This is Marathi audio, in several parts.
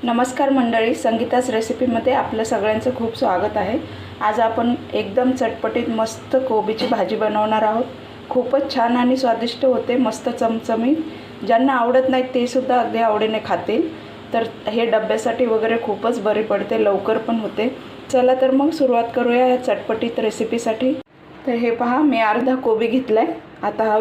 नमस्कार मंडळी, संगीताच रेसिपीमध्ये आपलं सगळ्यांचं खूप स्वागत आहे। आज आपण एकदम चटपटीत मस्त कोबीची भाजी बनवणार आहोत। खूपच छान आणि स्वादिष्ट होते, मस्त चमचमीत। ज्यांना आवडत नाही ते सुद्धा अगदी आवडीने खातील। तर हे डब्यासाठी वगैरे खूपच बरे पडते, लवकर पण होते। चला तर मग सुरुवात करूया या चटपटीत रेसिपीसाठी। तर हे पहा, मी अर्धा कोबी घेतलाय। आता हा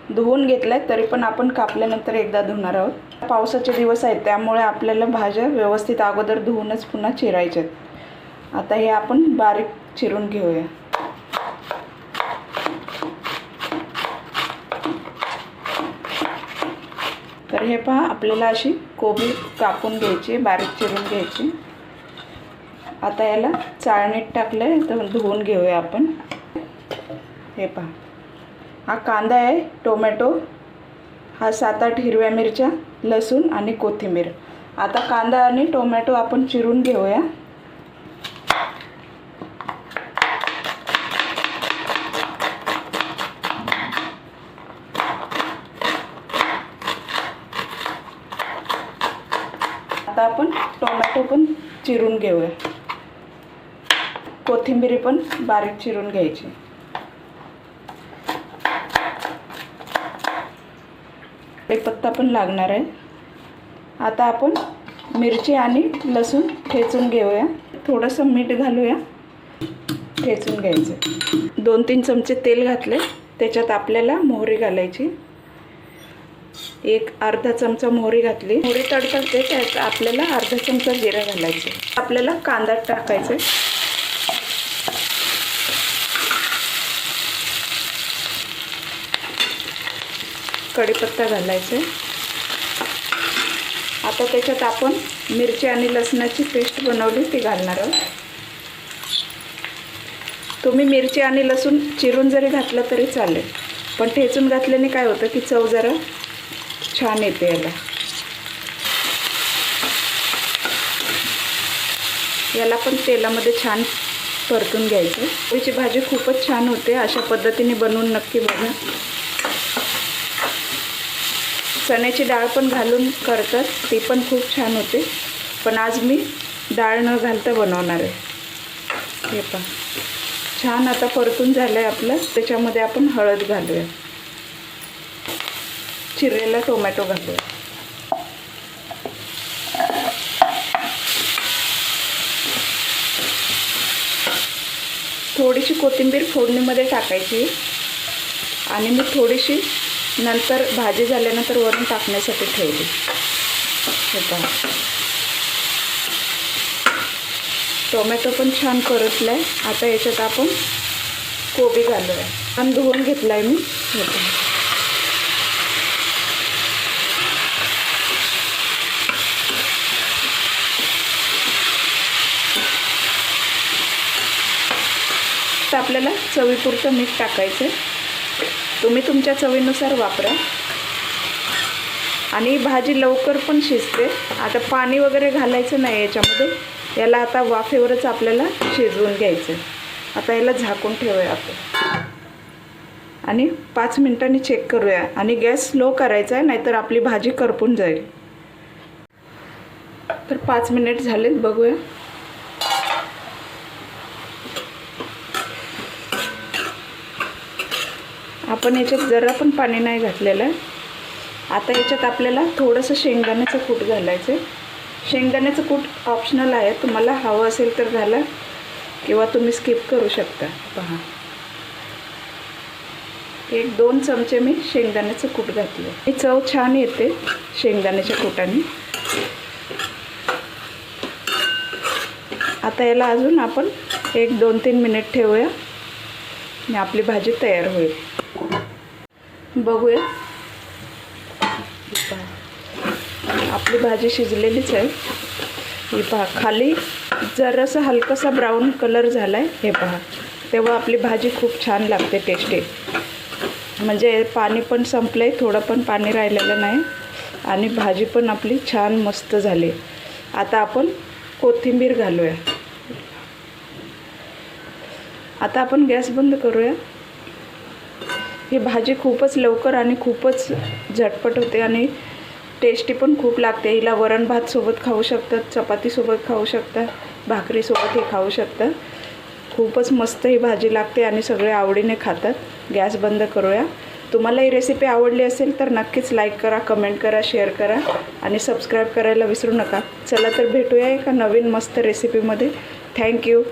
धुवून घेतलाय, तरी पण आपण कापल्यानंतर एकदा धुणार आहोत। पावसाचे दिवस आहेत त्यामुळे आपल्याला भाज्या व्यवस्थित अगोदर धुवूनच पुन्हा चिरायच्या आहेत। आता हे आपण बारीक चिरून घेऊया। तर हे पहा, आपल्याला अशी कोबी कापून घ्यायची, बारीक चिरून घ्यायची। आता याला चाळणीत टाकलंय तर धुवून घेऊया आपण। हे पहा, हा कांदा आहे, टोमॅटो, हा 7-8 हिरव्या मिरच्या, लसूण आणि कोथिंबीर। आता कांदा आणि टोमॅटो आपण चिरून घेऊया। आता आपण टोमॅटो पण चिरून घेऊया, कोथिंबीर पण बारीक चिरून घ्यायची। कढीपत्ता पण लागणार आहे। आता आपण मिरची आणि लसूण ठेचून घेऊया, थोडंसं मीठ घालूया, ठेचून घ्यायचं। 2-3 चमचे तेल घातले, त्याच्यात आपल्याला मोहरी घालायची। एक अर्धा चमचा मोहरी घातली, मोहरी तडतडते त्यात आपल्याला अर्धा चमचा जिरा घालायचं। आपल्याला कांदा टाकायचा, कढीपत्ता घालायचा। आता त्याच्यात आपण मिरची आणि लसणाची पेस्ट बनवली ती घालणार आहोत। तुम्ही मिरची आणि लसूण चिरून जरी घातलं तरी चालेल, पण ठेचून घातल्याने काय होतं की चव जरा छान येते याला। याला पण तेलामध्ये छान परतून घ्यायचं। कोबीची भाजी खूपच छान होते, अशा पद्धतीने बनवून नक्की बघा। चण्याची डाळ पण घालून करतात, ती पण खूप छान होते, पण आज मी डाळ न घालता बनवणार आहे। हे पहा, छान आता परतून झालं आहे आपलं। त्याच्यामध्ये आपण हळद घालूया, चिरलेला टोमॅटो घालूया, थोडीशी कोथिंबीर फोडणीमध्ये टाकायची आणि मी थोडीशी नंतर भाजी झाल्यानंतर वरून टाकण्यासाठी ठेवली। हे पहा, टोमॅटो पण छान परतलाय। आता याच्यात आपण कोबी घालूया, आणि धुवून घेतलाय मी। हे पहा, तर आपल्याला चवीपुरतं मीठ टाकायचं, तुम्ही तुमच्या चवीनुसार वापरा। आणि भाजी लवकर पण शिजते। आता पाणी वगैरे घालायचं नाही याच्यामध्ये, याला आता वाफेवरच आपल्याला शिजवून घ्यायचं। आता याला झाकून ठेवूया आपण आणि 5 मिनिटांनी चेक करूया। आणि गॅस स्लो करायचा आहे, नाहीतर आपली भाजी करपून जाईल। तर 5 मिनिट झालेत, बघूया। आपण याच्यात जरा पण पाणी नाही घातलेलं आहे। आता याच्यात आपल्याला थोडंसं शेंगदाण्याचं कूट घालायचं आहे। शेंगदाण्याचं कूट ऑप्शनल आहे, तुम्हाला हवं असेल तर घाला किंवा तुम्ही स्किप करू शकता। पहा, 1-2 चमचे मी शेंगदाण्याचं कूट घातलं, ही चव छान येते शेंगदाण्याच्या कूटाने। आता याला अजून आपण 1-2-3 मिनिट ठेवूया आणि आपली भाजी तयार होईल। बघूया, आपली भाजी शिजलेलीच आहे। ही पहा, खाली जरासा हलकासा ब्राऊन कलर झाला आहे। हे पहा, तेव्हा आपली भाजी खूप छान लागते, टेस्टी। म्हणजे पाणी पण संपलं आहे, थोडं पण पाणी राहिलेलं नाही, आणि भाजी पण आपली छान मस्त झाली। आता आपण कोथिंबीर घालूया। आता आपण गॅस बंद करूया। ही भाजी खूपच लवकर आणि खूपच झटपट होते आणि टेस्टी पण खूप लागते. हिला वरण भात सोबत खाऊ शकतात, चपातीसोबत खाऊ शकतात, भाकरीसोबतही खाऊ शकतात. खूपच मस्त ही भाजी लागते आणि सगळे आवडीने खातात. गॅस बंद करूया. तुम्हाला ही रेसिपी आवडली असेल तर नक्कीच लाईक करा, कमेंट करा, शेअर करा आणि सबस्क्राईब करायला विसरू नका. चला तर भेटूया एका नवीन मस्त रेसिपीमध्ये. थँक्यू.